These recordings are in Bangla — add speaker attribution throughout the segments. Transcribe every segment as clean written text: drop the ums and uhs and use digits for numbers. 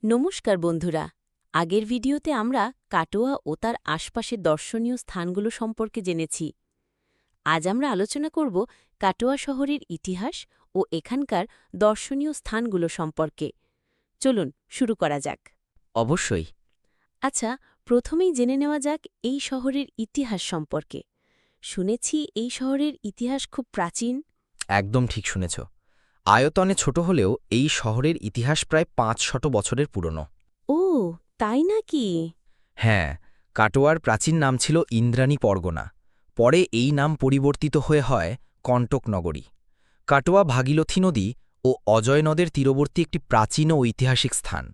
Speaker 1: নমস্কার বন্ধুরা। আগের ভিডিওতে আমরা কাটোয়া ও তার আশপাশের দর্শনীয় স্থানগুলো সম্পর্কে জেনেছি। আজ আমরা আলোচনা করব কাটোয়া শহরের ইতিহাস ও এখানকার দর্শনীয় স্থানগুলো সম্পর্কে। চলুন শুরু করা যাক।
Speaker 2: অবশ্যই।
Speaker 1: আচ্ছা, প্রথমেই জেনে নেওয়া যাক এই শহরের ইতিহাস সম্পর্কে। শুনেছি এই শহরের ইতিহাস খুব প্রাচীন।
Speaker 2: একদম ঠিক শুনেছ। আয়তনে ছোট হলেও এই শহরের ইতিহাস প্রায় ৫০০ বছরের পুরনো।
Speaker 1: ও, তাই নাকি?
Speaker 2: হ্যাঁ, কাটোয়ার প্রাচীন নাম ছিল ইন্দ্রাণী পরগনা। পরে এই নাম পরিবর্তিত হয়ে হয় কণ্টক নগরী। কাটোয়া ভাগীরথী নদী ও অজয় নদের তীরবর্তী একটি প্রাচীন ও ঐতিহাসিক স্থান।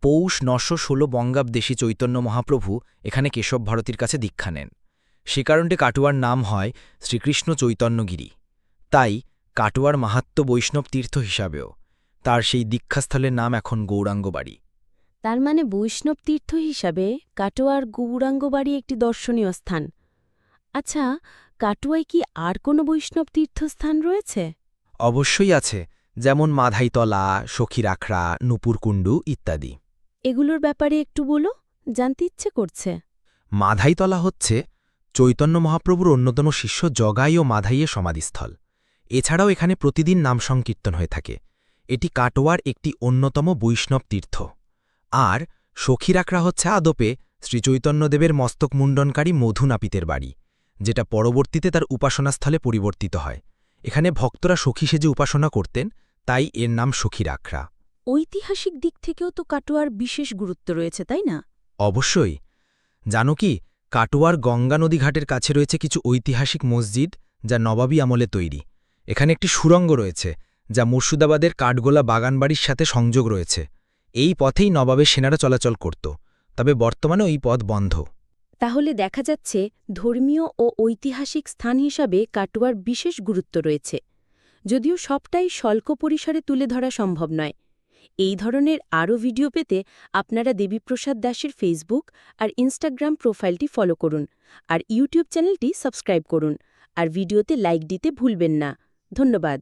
Speaker 2: পৌষ ৯১৬ বঙ্গাব্দে শ্রী চৈতন্য মহাপ্রভু এখানে কেশব ভারতীর কাছে দীক্ষা নেন। সে কারণে কাটোয়ার নাম হয় শ্রীকৃষ্ণ চৈতন্যগিরি। তাই কাটোয়ার মাহাত্ম্য বৈষ্ণব তীর্থ হিসাবেও তার সেই দীক্ষাস্থলের নাম এখন গৌরাঙ্গবাড়ি।
Speaker 1: তার মানে বৈষ্ণব তীর্থ হিসাবে কাটোয়ার গৌরাঙ্গবাড়ি একটি দর্শনীয় স্থান। আচ্ছা, কাটোয়ায় কি আর কোনো বৈষ্ণব তীর্থস্থান রয়েছে?
Speaker 2: অবশ্যই আছে, যেমন মাধাইতলা, সখীরাখড়া, নুপুরকুণ্ডু ইত্যাদি।
Speaker 1: এগুলোর ব্যাপারে একটু বলো, জানতে ইচ্ছে করছে।
Speaker 2: মাধাইতলা হচ্ছে চৈতন্য মহাপ্রভুর অন্যতম শিষ্য জগাই ও মাধাইয়ের সমাধিস্থল। এছাড়াও এখানে প্রতিদিন নাম সংকীর্তন হয়ে থাকে। এটি কাটোয়ার একটি অন্যতম বৈষ্ণব তীর্থ। আর সখীরাখড়া হচ্ছে আদপে শ্রীচৈতন্যদেবের মস্তক মুণ্ডনকারী মধু নাপিতের বাড়ি, যেটা পরবর্তীতে তার উপাসনাস্থলে পরিবর্তিত হয়। এখানে ভক্তরা সখী সেজে উপাসনা করতেন, তাই এর নাম সখীরাখড়া।
Speaker 1: ঐতিহাসিক দিক থেকেও তো কাটোয়ার বিশেষ গুরুত্ব রয়েছে, তাই না?
Speaker 2: অবশ্যই। জানো কি, কাটোয়ার গঙ্গা নদী ঘাটের কাছে রয়েছে কিছু ঐতিহাসিক মসজিদ, যা নবাবী আমলে তৈরি। এখানে একটি সুড়ঙ্গ রয়েছে, যা মুর্শিদাবাদের কাঠগোলা বাগানবাড়ির সাথে সংযোগ রয়েছে। এই পথেই নবাবের সেনারা চলাচল করত, তবে বর্তমানে ওই পথ বন্ধ।
Speaker 1: তাহলে দেখা যাচ্ছে ধর্মীয় ও ঐতিহাসিক স্থান হিসাবে কাটোয়ার বিশেষ গুরুত্ব রয়েছে, যদিও সবটাই স্বল্প পরিসরে তুলে ধরা সম্ভব নয়। এই ধরনের আরও ভিডিও পেতে আপনারা দেবীপ্রসাদ দাসের ফেসবুক আর ইনস্টাগ্রাম প্রোফাইলটি ফলো করুন, আর ইউটিউব চ্যানেলটি সাবস্ক্রাইব করুন, আর ভিডিওতে লাইক দিতে ভুলবেন না। ধন্যবাদ।